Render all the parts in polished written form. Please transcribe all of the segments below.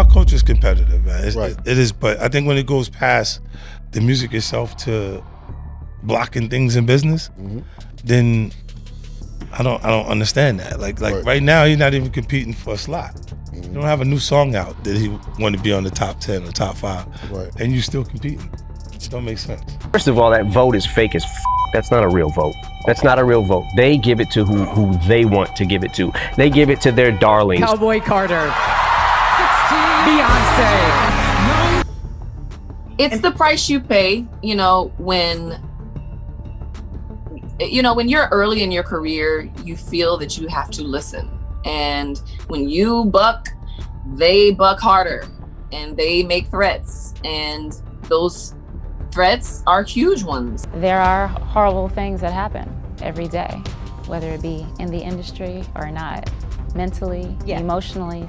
our culture is competitive, man. Right. It is, but I think when it goes past the music itself to blocking things in business, then I don't understand that. Like right now, he's not even competing for a slot. You don't have a new song out that he want to be on the top 10 or top 5, Right. and you still competing. It don't make sense. First of all, that vote is fake as f. That's not a real vote. That's not a real vote. They give it to who they want to give it to. They give it to their darlings. Cowboy Carter. Beyonce. It's the price you pay, when you're early in your career, you feel that you have to listen. And when you buck, they buck harder and they make threats. And those threats are huge ones. There are horrible things that happen every day, whether it be in the industry or not, mentally, emotionally,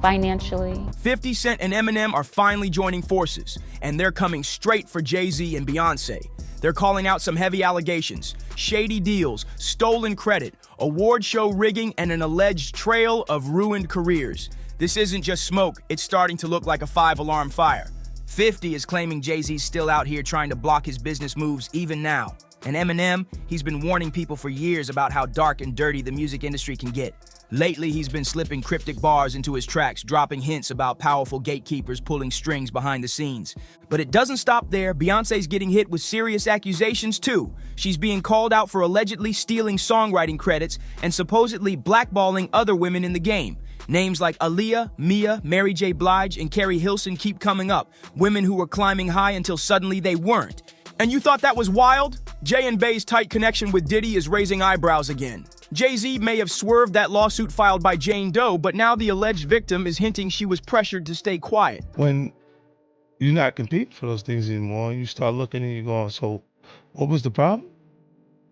financially. 50 Cent and Eminem are finally joining forces, and they're coming straight for Jay-Z and Beyoncé. They're calling out some heavy allegations, shady deals, stolen credit, award show rigging, and an alleged trail of ruined careers. This isn't just smoke, it's starting to look like a 5-alarm fire. 50 is claiming Jay-Z's still out here trying to block his business moves even now. And Eminem, he's been warning people for years about how dark and dirty the music industry can get. Lately, he's been slipping cryptic bars into his tracks, dropping hints about powerful gatekeepers pulling strings behind the scenes. But it doesn't stop there. Beyoncé's getting hit with serious accusations too. She's being called out for allegedly stealing songwriting credits and supposedly blackballing other women in the game. Names like Aaliyah, Mia, Mary J. Blige, and Carrie Hilson keep coming up. Women who were climbing high until suddenly they weren't. And you thought that was wild? Jay and Bey's tight connection with Diddy is raising eyebrows again. Jay-Z may have swerved that lawsuit filed by Jane Doe, but now the alleged victim is hinting she was pressured to stay quiet. When you're not competing for those things anymore, you start looking and you're going, so what was the problem?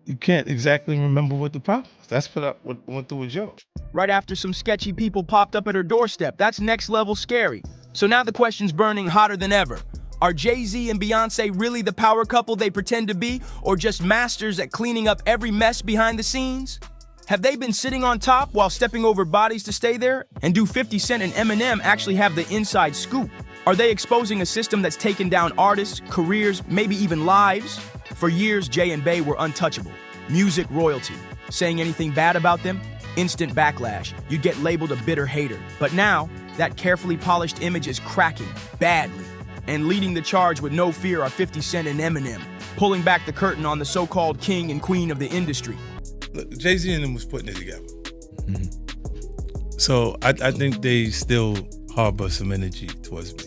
You can't exactly remember what the problem was. That's what went through with Joe. Right after some sketchy people popped up at her doorstep. That's next level scary. So now the question's burning hotter than ever. Are Jay-Z and Beyoncé really the power couple they pretend to be, or just masters at cleaning up every mess behind the scenes? Have they been sitting on top while stepping over bodies to stay there? And do 50 Cent and Eminem actually have the inside scoop? Are they exposing a system that's taken down artists, careers, maybe even lives? For years, Jay and Bey were untouchable. Music royalty. Saying anything bad about them? Instant backlash. You'd get labeled a bitter hater. But now, that carefully polished image is cracking, badly. And leading the charge with no fear are 50 Cent and Eminem, pulling back the curtain on the so-called king and queen of the industry. Look, Jay-Z and them was putting it together. So I think they still harbor some energy towards me.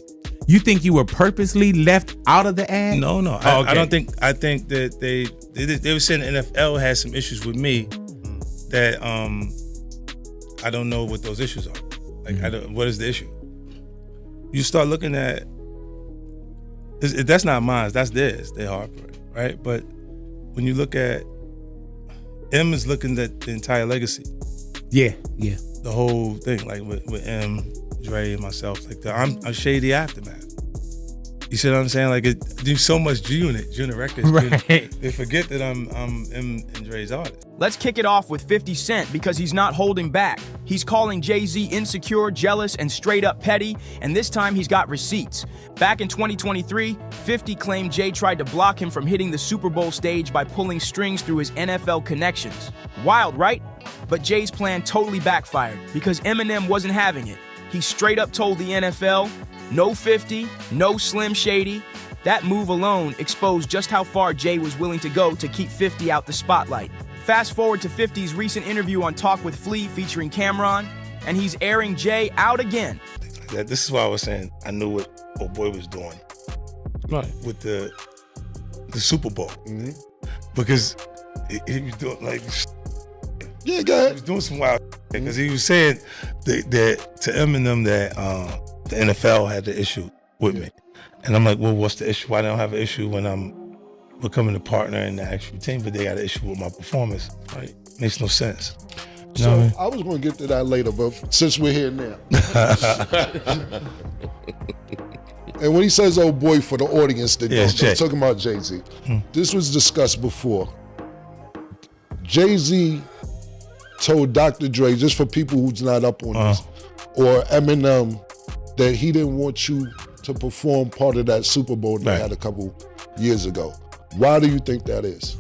You think you were purposely left out of the ad? No. Oh, okay. I don't think. I think that they were saying the NFL had some issues with me that I don't know what those issues are. Like, what is the issue? You start looking at that's not mine. That's theirs. They harbor it, right? But when you look at M is looking at the entire legacy. Yeah. The whole thing, like with M, Dre, and myself, like I'm a shady aftermath. You see what I'm saying? Like, there's so much G in it, Junior Records. Right. They forget that I'm M and Dre's artist. Let's kick it off with 50 Cent because he's not holding back. He's calling Jay-Z insecure, jealous, and straight up petty, and this time he's got receipts. Back in 2023, 50 claimed Jay tried to block him from hitting the Super Bowl stage by pulling strings through his NFL connections. Wild, right? But Jay's plan totally backfired because Eminem wasn't having it. He straight up told the NFL, no 50, no Slim Shady. That move alone exposed just how far Jay was willing to go to keep 50 out the spotlight. Fast forward to 50's recent interview on Talk with Flea featuring Cameron, and he's airing Jay out again. This is why I was saying I knew what old boy was doing, right, with the Super Bowl, because he was doing like, yeah, go ahead. He was doing some wild because he was saying that to Eminem that the NFL had the issue with me, and I'm like, well, what's the issue? Why don't I have an issue when I'm becoming a partner in the actual team, but they got an issue with my performance? Right? Makes no sense. You know what I mean? I was going to get to that later, but since we're here now. And when he says "oh boy" for the audience that I'm talking about Jay-Z, this was discussed before. Jay-Z told Dr. Dre, just for people who's not up on this, or Eminem that he didn't want you to perform part of that Super Bowl they had a couple years ago. Why do you think that is?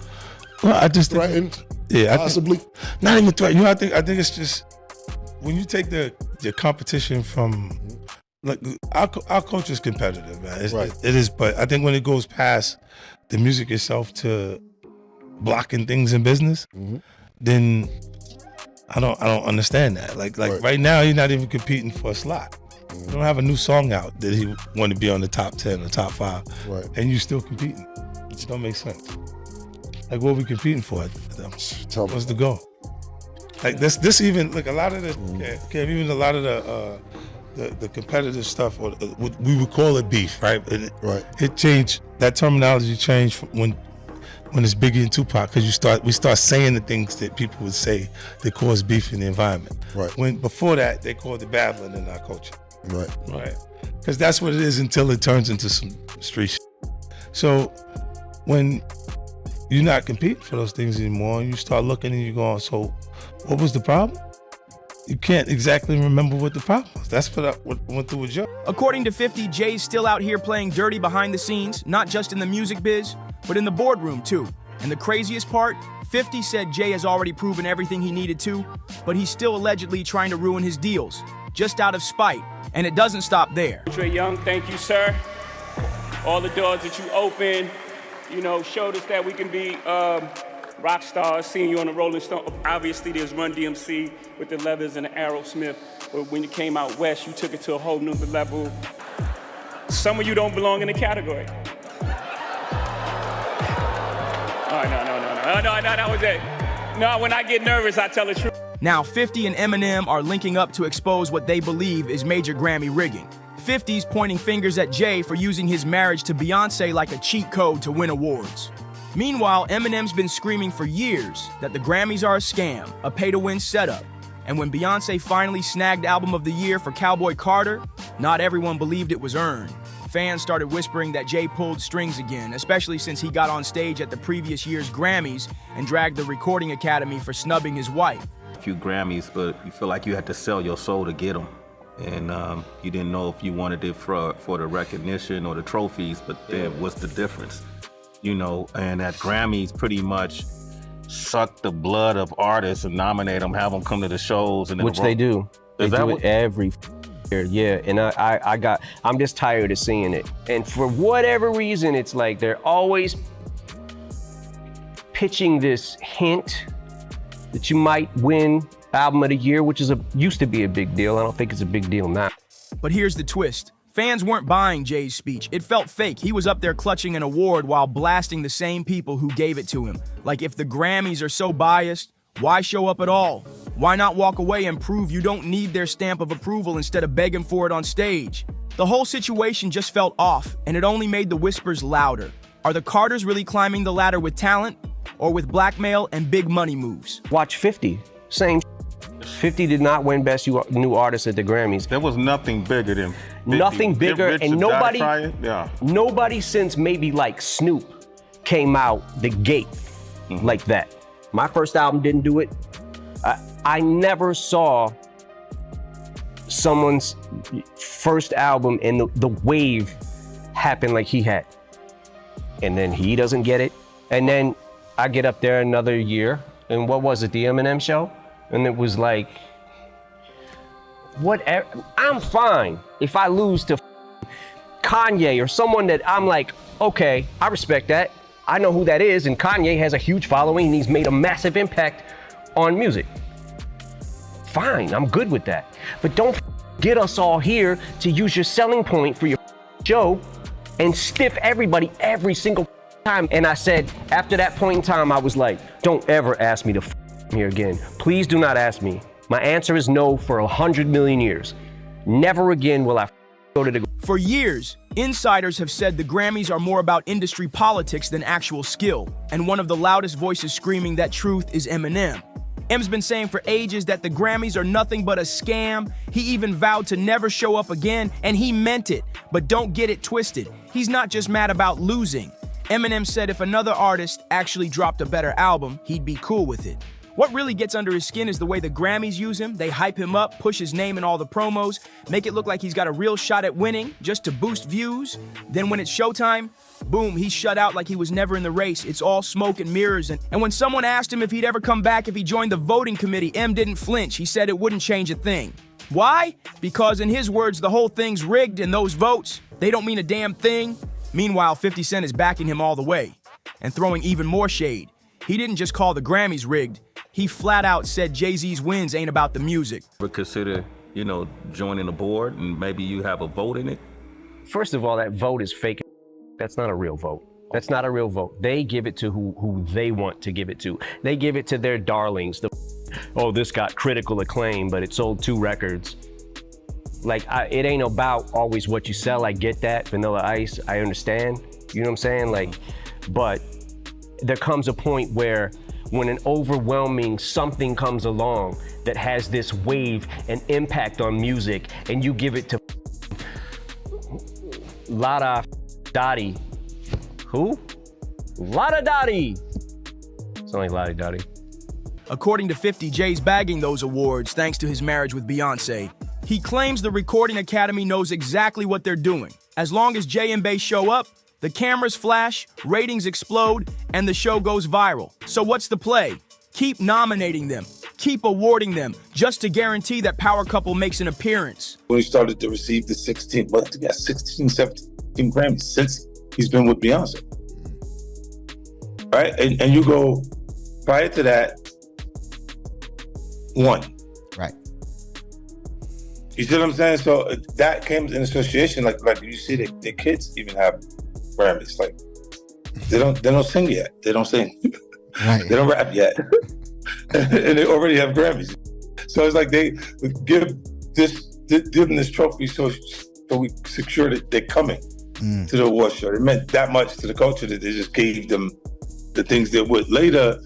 Well, I just threatened. Possibly. Not even threatened. I think it's just when you take the competition from. Like our culture is competitive, man. It is, but I think when it goes past the music itself to blocking things in business, then I don't understand that. Like right now, you're not even competing for a slot. You don't have a new song out that he want to be on the top 10 or top 5, and you still competing. It don't make sense. Like what are we competing for? What's the goal? Like this even like a lot of the even a lot of the competitive stuff, or what we would call it beef, right? It changed. That terminology changed when it's Biggie and Tupac, because we start saying the things that people would say that cause beef in the environment. When before that they called it babbling in our culture. Right. Because that's what it is until it turns into some street shit. So when you're not competing for those things anymore, and you start looking and you're going, so what was the problem? You can't exactly remember what the problem was. That's what went through with Joe. According to 50, Jay's still out here playing dirty behind the scenes, not just in the music biz, but in the boardroom too. And the craziest part, 50 said Jay has already proven everything he needed to, but he's still allegedly trying to ruin his deals, just out of spite. And it doesn't stop there. Trey Young, thank you, sir. All the doors that you opened, showed us that we can be rock stars, seeing you on the Rolling Stone. Obviously, there's Run DMC with the Leathers and the Aerosmith. But when you came out west, you took it to a whole new level. Some of you don't belong in the category. Oh, no, that was it. No, when I get nervous, I tell the truth. Now, 50 and Eminem are linking up to expose what they believe is major Grammy rigging. 50's pointing fingers at Jay for using his marriage to Beyoncé like a cheat code to win awards. Meanwhile, Eminem's been screaming for years that the Grammys are a scam, a pay-to-win setup. And when Beyoncé finally snagged Album of the Year for Cowboy Carter, not everyone believed it was earned. Fans started whispering that Jay pulled strings again, especially since he got on stage at the previous year's Grammys and dragged the Recording Academy for snubbing his wife. A few Grammys, but you feel like you had to sell your soul to get them. And you didn't know if you wanted it for the recognition or the trophies, but then what's the difference? And that Grammys pretty much suck the blood of artists and nominate them, have them come to the shows. And which they do. They do it every year, yeah. And I'm just tired of seeing it. And for whatever reason, it's like they're always pitching this hint that you might win Album of the Year, which used to be a big deal. I don't think it's a big deal now. But here's the twist. Fans weren't buying Jay's speech. It felt fake. He was up there clutching an award while blasting the same people who gave it to him. Like, if the Grammys are so biased, why show up at all? Why not walk away and prove you don't need their stamp of approval instead of begging for it on stage? The whole situation just felt off, and it only made the whispers louder. Are the Carters really climbing the ladder with talent, or with blackmail and big money moves? Watch 50. Same. 50 did not win Best New Artist at the Grammys. There was nothing bigger than 50. Nothing bigger, and nobody since maybe like Snoop came out the gate like that. My first album didn't do it. I never saw someone's first album and the wave happen like he had. And then he doesn't get it. And then I get up there another year, and what was it, the Eminem show? And it was like, whatever. I'm fine if I lose to Kanye or someone that I'm like, okay, I respect that. I know who that is, and Kanye has a huge following and he's made a massive impact on music. Fine, I'm good with that. But don't get us all here to use your selling point for your show and stiff everybody every single time. And I said, after that point in time, I was like, don't ever ask me to here again. Please do not ask me. My answer is no for 100 million years. Never again will I go to the... For years, insiders have said the Grammys are more about industry politics than actual skill, and one of the loudest voices screaming that truth is Eminem. M's been saying for ages that the Grammys are nothing but a scam. He even vowed to never show up again, and he meant it. But don't get it twisted. He's not just mad about losing. Eminem said if another artist actually dropped a better album, he'd be cool with it. What really gets under his skin is the way the Grammys use him. They hype him up, push his name in all the promos, make it look like he's got a real shot at winning just to boost views. Then when it's showtime, boom, he's shut out like he was never in the race. It's all smoke and mirrors. And when someone asked him if he'd ever come back if he joined the voting committee, M didn't flinch. He said it wouldn't change a thing. Why? Because in his words, the whole thing's rigged and those votes, they don't mean a damn thing. Meanwhile, 50 Cent is backing him all the way and throwing even more shade. He didn't just call the Grammys rigged. He flat out said Jay-Z's wins ain't about the music. But consider, joining the board and maybe you have a vote in it? First of all, that vote is fake. That's not a real vote. That's not a real vote. They give it to who they want to give it to. They give it to their darlings. This got critical acclaim, but it sold 2 records. Like, it ain't about always what you sell. I get that. Vanilla Ice, I understand. You know what I'm saying? Like, but there comes a point where when an overwhelming something comes along that has this wave and impact on music, and you give it to Lada Dottie. Who? Lada Dottie. It's only Lada Dottie. According to 50, Jay's bagging those awards thanks to his marriage with Beyoncé. He claims the Recording Academy knows exactly what they're doing. As long as Jay and Bey show up, the cameras flash, ratings explode, and the show goes viral. So what's the play? Keep nominating them, keep awarding them, just to guarantee that power couple makes an appearance. When he started to receive the 16 17 Grammys since he's been with Beyonce. Right? And you go, prior to that, 1. Right. You see what I'm saying? So that came in association, like you see the kids even have Grammys. Like they don't sing yet. They don't sing. Right. They don't rap yet. And they already have Grammys. So it's like they give them this trophy so we secure that they're coming to the award show. It meant that much to the culture that they just gave them the things they would. Later,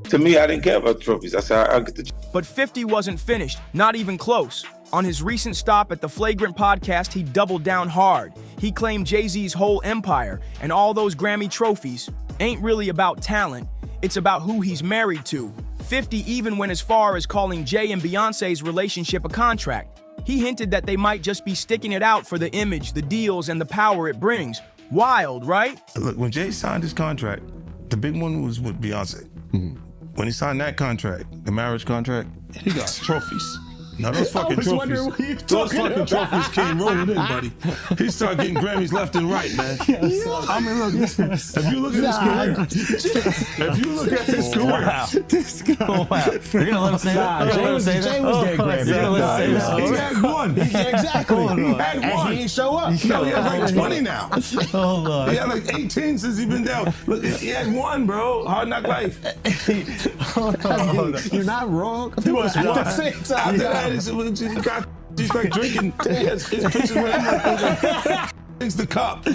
to me, I didn't care about trophies. I said, I'll get the... But 50 wasn't finished, not even close. On his recent stop at the Flagrant podcast, he doubled down hard. He claimed Jay-Z's whole empire and all those Grammy trophies ain't really about talent. It's about who he's married to. 50 even went as far as calling Jay and Beyoncé's relationship a contract. He hinted that they might just be sticking it out for the image, the deals, and the power it brings. Wild, right? Look, when Jay signed his contract, the big one was with Beyonce. When he signed that contract, the marriage contract, he got trophies. Now those fucking trophies, trophies came rolling in, buddy. He started getting Grammys left and right, man. I mean, look, if you look at his career, This guy. You're gonna let him say that? Jay was getting Grammys. he had one. Exactly. He had one. And he ain't show up. No, he has like 20 now. Hold on. He had like 18 since he's been down. Look, he had one, bro. Hard Knock Life. Hold on. You're not wrong. It was at the same time. After that, he got he's like drinking. His pictures with him like things the cup.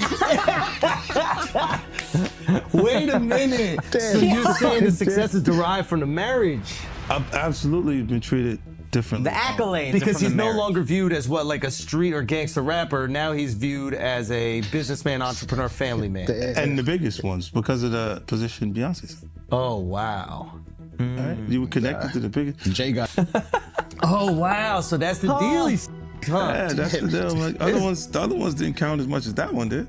Wait a minute. So you're saying the success is derived from the marriage? I've absolutely been treated differently. The accolades. Because he's no marriage. longer viewed as what, like a street or gangster rapper. Now he's viewed as a businessman, entrepreneur, family man. And the biggest ones because of the position Beyonce's in. Oh, wow. Right? You were connected to the biggest. Jay got. Oh, wow. So that's the deal. Yeah, that's the deal. Like, the other ones didn't count as much as that one did.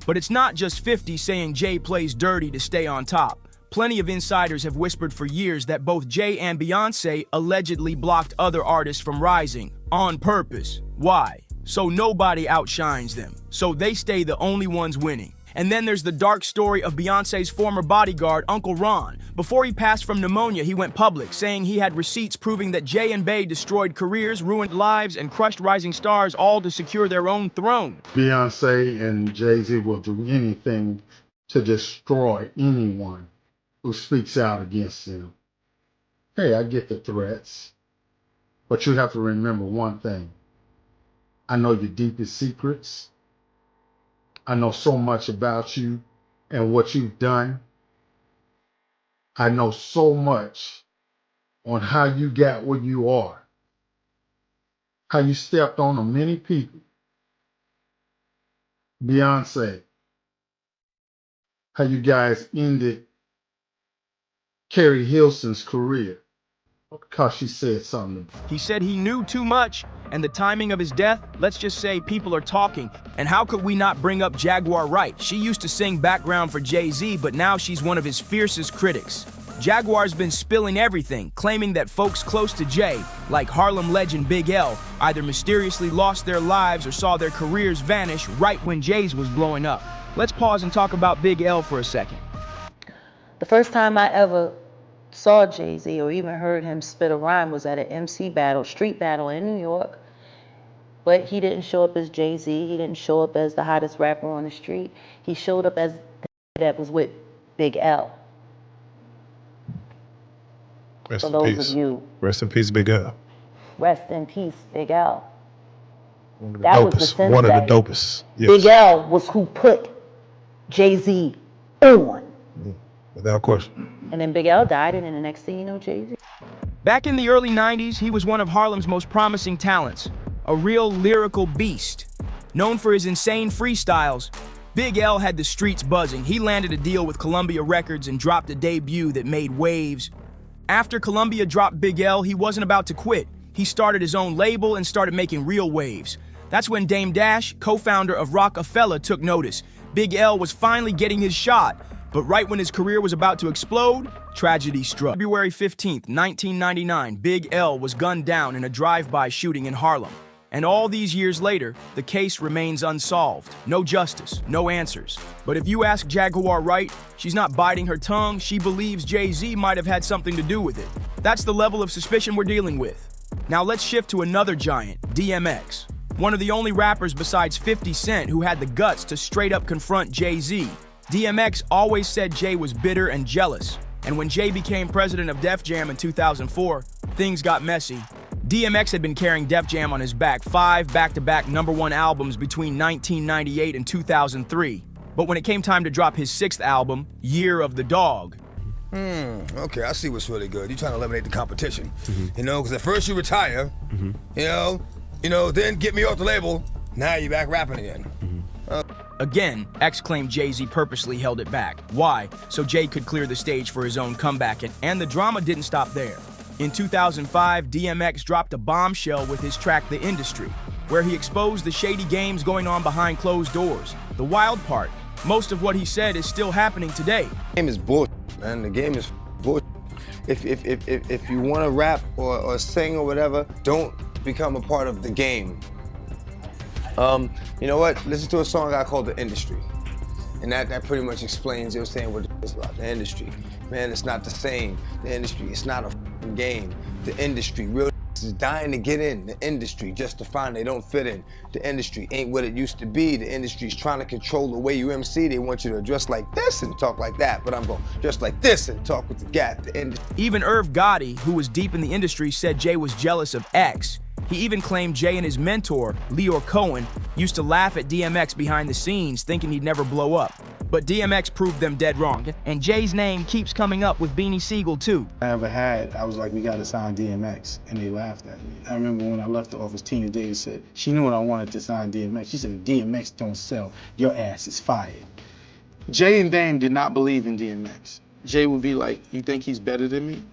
But it's not just 50 saying Jay plays dirty to stay on top. Plenty of insiders have whispered for years that both Jay and Beyoncé allegedly blocked other artists from rising on purpose. Why? So nobody outshines them. So they stay the only ones winning. And then there's the dark story of Beyoncé's former bodyguard, Uncle Ron. Before he passed from pneumonia, he went public, saying he had receipts proving that Jay and Bey destroyed careers, ruined lives, and crushed rising stars, all to secure their own throne. Beyonce and Jay-Z will do anything to destroy anyone who speaks out against them. Hey, I get the threats, but you have to remember one thing. I know your deepest secrets. I know so much about you and what you've done. I know so much on how you got where you are, how you stepped on many people. Beyonce, how you guys ended Carrie Hilson's career because she said something. He said he knew too much, and the timing of his death, let's just say people are talking. And how could we not bring up Jaguar Wright? She used to sing background for Jay-Z, but now she's one of his fiercest critics. Jaguar's been spilling everything, claiming that folks close to Jay, like Harlem legend Big L, either mysteriously lost their lives or saw their careers vanish right when Jay's was blowing up. Let's pause and talk about Big L for a second. The first time I ever saw Jay-Z or even heard him spit a rhyme was at an MC battle, street battle in New York. But he didn't show up as Jay-Z. He didn't show up as the hottest rapper on the street. He showed up as the that was with Big L. Rest For in those peace. of you, Rest in peace, Big L. rest in peace, Big L. One of the That was the dopest. sense One of that the dopest. Yes. Big L was who put Jay-Z on. Without question. And then Big L died, and then the next thing you know, Jay-Z. Back in the early 90s, he was one of Harlem's most promising talents, a real lyrical beast. Known for his insane freestyles, Big L had the streets buzzing. He landed a deal with Columbia Records and dropped a debut that made waves. After Columbia dropped Big L, he wasn't about to quit. He started his own label and started making real waves. That's when Dame Dash, co-founder of Rockefeller, took notice. Big L was finally getting his shot, but right when his career was about to explode, tragedy struck. February 15th, 1999, Big L was gunned down in a drive-by shooting in Harlem. And all these years later, the case remains unsolved. No justice, no answers. But if you ask Jaguar Wright, she's not biting her tongue. She believes Jay-Z might have had something to do with it. That's the level of suspicion we're dealing with. Now let's shift to another giant, DMX. One of the only rappers besides 50 Cent who had the guts to straight up confront Jay-Z. DMX always said Jay was bitter and jealous. And when Jay became president of Def Jam in 2004, things got messy. DMX had been carrying Def Jam on his back, 5 back-to-back #1 albums between 1998 and 2003. But when it came time to drop his 6th album, Year of the Dog, Okay, I see what's really good. You're trying to eliminate the competition. You know, because at first you retire, you know, then get me off the label, now you're back rapping again. Again, X claimed Jay-Z purposely held it back. Why? So Jay could clear the stage for his own comeback, and the drama didn't stop there. In 2005, DMX dropped a bombshell with his track The Industry, where he exposed the shady games going on behind closed doors. The wild part, most of what he said is still happening today. The game is bullshit, man. The game is bullshit. If you want to rap or sing or whatever, don't become a part of the game. You know what? Listen to a song I called The Industry. And that pretty much explains, what it is about the industry. Man, it's not the same. The industry, it's not a f***ing game. The industry, real is dying to get in the industry just to find they don't fit in. The industry ain't what it used to be. The industry's trying to control the way you MC. They want you to dress like this and talk like that, but I'm going to dress like this and talk with the gap. The industry. Even Irv Gotti, who was deep in the industry, said Jay was jealous of X. He even claimed Jay and his mentor, Leor Cohen, used to laugh at DMX behind the scenes, thinking he'd never blow up. But DMX proved them dead wrong. And Jay's name keeps coming up with Beanie Siegel, too. I was like, we gotta sign DMX, and they laughed at me. I remember when I left the office, Tina Davis said, she knew what I wanted to sign DMX. She said, if DMX don't sell, your ass is fired. Jay and Dame did not believe in DMX. Jay would be like, you think he's better than me?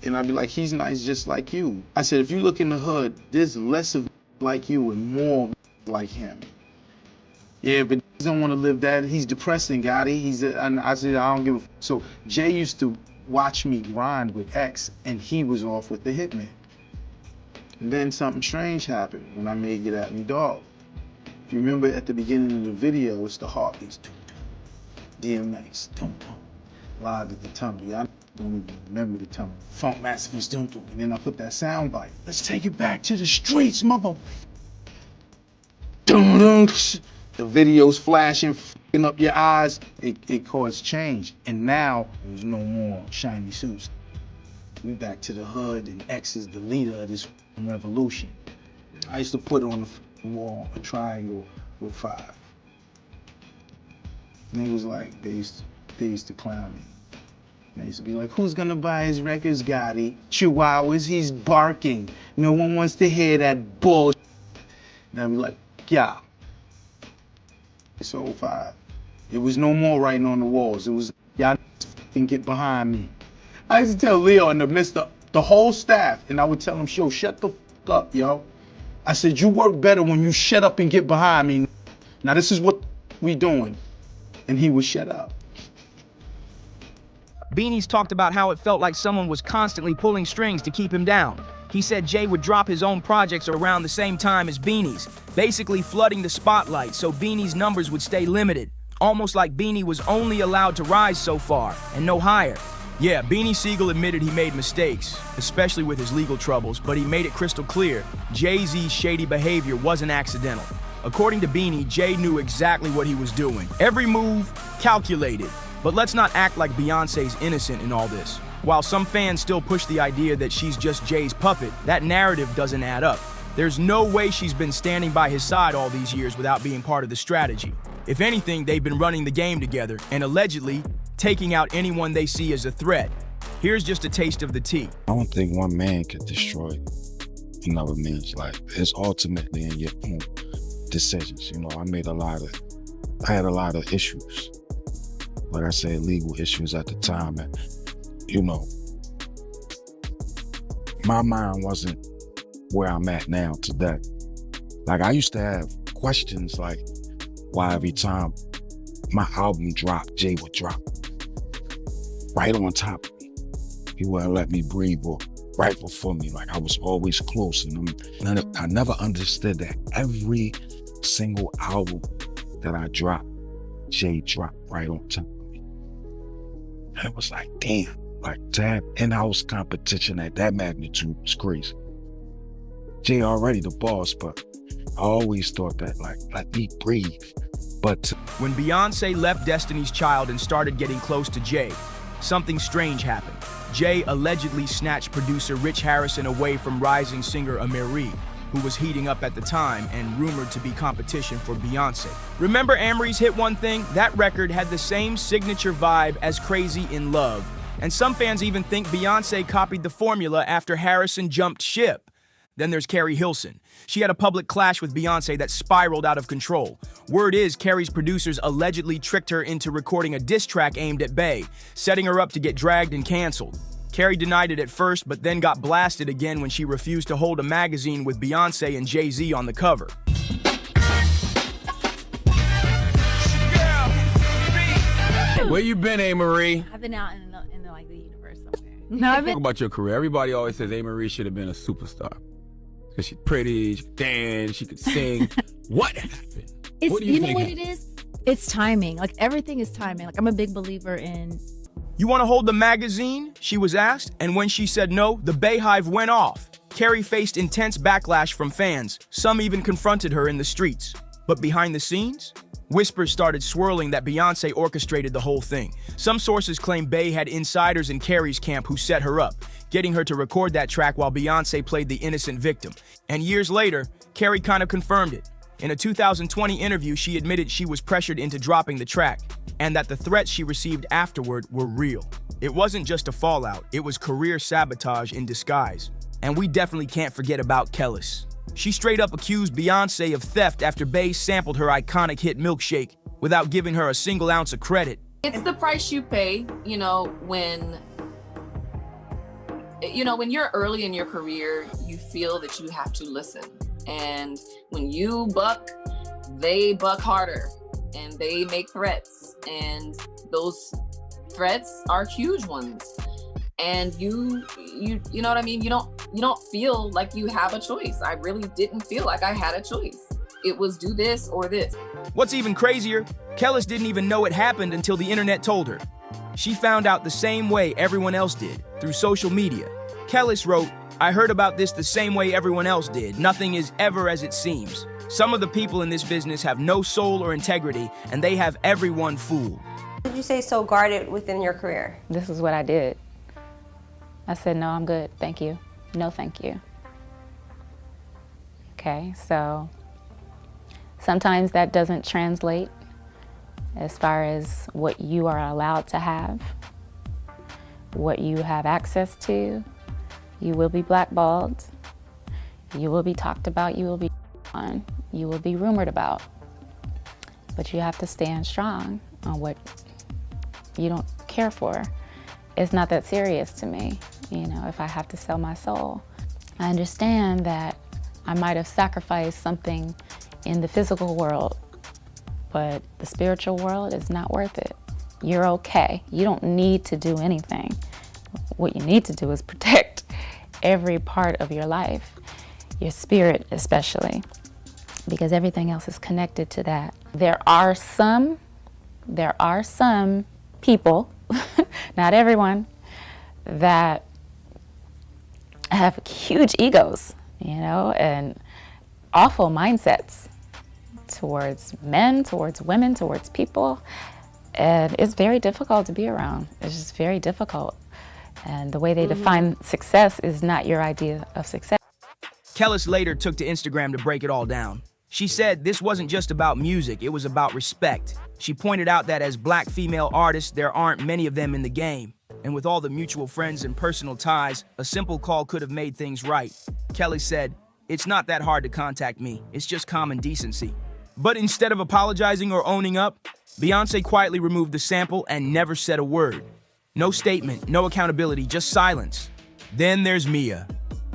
And I'd be like, he's nice just like you. I said, if you look in the hood, there's less of like you and more like him. Yeah, but he don't want to live that. He's depressing, Gotti. And I said, I don't give a f. So Jay used to watch me grind with X, and he was off with the Hitman. And then something strange happened when I made Get At Me Dog. If you remember at the beginning of the video, it's the heartbeats. DMX, live at the tumble. I don't even remember the tumble. Funk Massacre's doom. And then I put that sound bite. Let's take it back to the streets, mother. The video's flashing, f***ing up your eyes. It caused change. And now, there's no more shiny suits. We back to the hood, and X is the leader of this revolution. I used to put on the wall a triangle with 5. Niggas like, they used to clown me. They used to be like, who's gonna buy his records, Gotti? Chihuahuas, he's barking. No one wants to hear that bullshit. And I'd be like, yeah. It's 05. It was no more writing on the walls. It was, y'all can get behind me. I used to tell Leo in the midst of the whole staff, and I would tell him, yo, shut the fuck up, yo. I said, you work better when you shut up and get behind me. Now this is what we doing. And he would shut up. Beanie's talked about how it felt like someone was constantly pulling strings to keep him down. He said Jay would drop his own projects around the same time as Beanie's, basically flooding the spotlight so Beanie's numbers would stay limited, almost like Beanie was only allowed to rise so far and no higher. Yeah, Beanie Siegel admitted he made mistakes, especially with his legal troubles, but he made it crystal clear Jay-Z's shady behavior wasn't accidental. According to Beanie, Jay knew exactly what he was doing. Every move, calculated. But let's not act like Beyoncé's innocent in all this. While some fans still push the idea that she's just Jay's puppet, that narrative doesn't add up. There's no way she's been standing by his side all these years without being part of the strategy. If anything, they've been running the game together and allegedly taking out anyone they see as a threat. Here's just a taste of the tea. I don't think one man could destroy another man's life. It's ultimately in your own decisions. You know, I had a lot of issues. Like I said, legal issues at the time. And, you know, my mind wasn't where I'm at now today. Like I used to have questions like why every time my album dropped, Jay would drop right on top of me. He wouldn't let me breathe or right before me. Like I was always close. And I never understood that every single album that I dropped, Jay dropped right on top. And it was like, damn, like to have in-house competition at that magnitude was crazy. Jay already the boss, but I always thought that, like, let me breathe. But when Beyoncé left Destiny's Child and started getting close to Jay, something strange happened. Jay allegedly snatched producer Rich Harrison away from rising singer Amerie, who was heating up at the time and rumored to be competition for Beyoncé. Remember Amerie's hit One Thing? That record had the same signature vibe as Crazy in Love, and some fans even think Beyoncé copied the formula after Harrison jumped ship. Then there's Carrie Hilson. She had a public clash with Beyoncé that spiraled out of control. Word is Carrie's producers allegedly tricked her into recording a diss track aimed at Bey, setting her up to get dragged and canceled. Carrie denied it at first, but then got blasted again when she refused to hold a magazine with Beyoncé and Jay-Z on the cover. Where you been, Amerie? I've been out in the universe somewhere. No, Talk about your career. Everybody always says Amerie should have been a superstar. Because she's pretty, she could dance, she could sing. What happened? It's, What do you know think what happened? it is? It's timing. Like everything is timing. Like I'm a big believer in. You want to hold the magazine? She was asked, and when she said no, the Bayhive went off. Carrie faced intense backlash from fans. Some even confronted her in the streets. But behind the scenes, whispers started swirling that Beyoncé orchestrated the whole thing. Some sources claim Bey had insiders in Carrie's camp who set her up, getting her to record that track while Beyoncé played the innocent victim. And years later, Carrie kind of confirmed it. In a 2020 interview, she admitted she was pressured into dropping the track, and that the threats she received afterward were real. It wasn't just a fallout, it was career sabotage in disguise. And we definitely can't forget about Kellis. She straight up accused Beyoncé of theft after Bey sampled her iconic hit Milkshake without giving her a single ounce of credit. It's the price you pay, when you're early in your career, you feel that you have to listen. And when you buck, they buck harder and they make threats. And those threats are huge ones. And you know what I mean? You don't feel like you have a choice. I really didn't feel like I had a choice. It was do this or this. What's even crazier, Kellis didn't even know it happened until the internet told her. She found out the same way everyone else did, through social media. Kellis wrote, "I heard about this the same way everyone else did. Nothing is ever as it seems. Some of the people in this business have no soul or integrity, and they have everyone fooled." Why did you say so guarded within your career? This is what I did. I said, no, I'm good, thank you. No, thank you. Okay, so sometimes that doesn't translate as far as what you are allowed to have, what you have access to. You will be blackballed, you will be talked about, you will be on, you will be rumored about. But you have to stand strong on what you don't care for. it's not that serious to me, you know, if I have to sell my soul. I understand that I might have sacrificed something in the physical world, but the spiritual world is not worth it. You're okay. You don't need to do anything. What you need to do is protect every part of your life, your spirit especially, because everything else is connected to that. There are some people, not everyone, that have huge egos, you know, and awful mindsets towards men, towards women, towards people. And it's very difficult to be around. It's just very difficult. And the way they define success is not your idea of success. Kellis later took to Instagram to break it all down. She said this wasn't just about music, it was about respect. She pointed out that as black female artists, there aren't many of them in the game. And with all the mutual friends and personal ties, a simple call could have made things right. Kelly said, "It's not that hard to contact me, it's just common decency." But instead of apologizing or owning up, Beyoncé quietly removed the sample and never said a word. No statement, no accountability, just silence. Then there's Mia.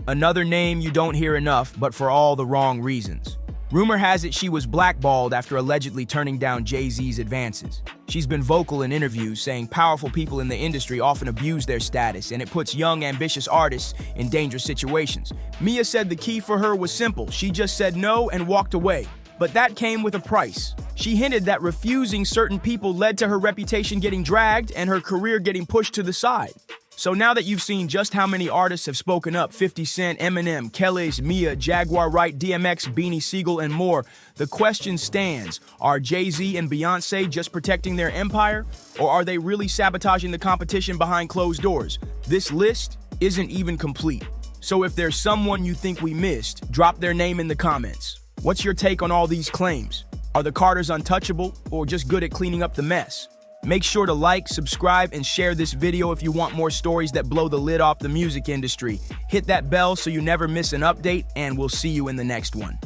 Another name you don't hear enough, but for all the wrong reasons. Rumor has it she was blackballed after allegedly turning down Jay-Z's advances. She's been vocal in interviews saying powerful people in the industry often abuse their status and it puts young, ambitious artists in dangerous situations. Mia said the key for her was simple. She just said no and walked away. But that came with a price. She hinted that refusing certain people led to her reputation getting dragged and her career getting pushed to the side. So now that you've seen just how many artists have spoken up, 50 Cent, Eminem, Kellis, Mia, Jaguar Wright, DMX, Beanie Siegel, and more, the question stands, are Jay-Z and Beyoncé just protecting their empire? Or are they really sabotaging the competition behind closed doors? This list isn't even complete. So if there's someone you think we missed, drop their name in the comments. What's your take on all these claims? Are the Carters untouchable or just good at cleaning up the mess? Make sure to like, subscribe, and share this video if you want more stories that blow the lid off the music industry. Hit that bell so you never miss an update, and we'll see you in the next one.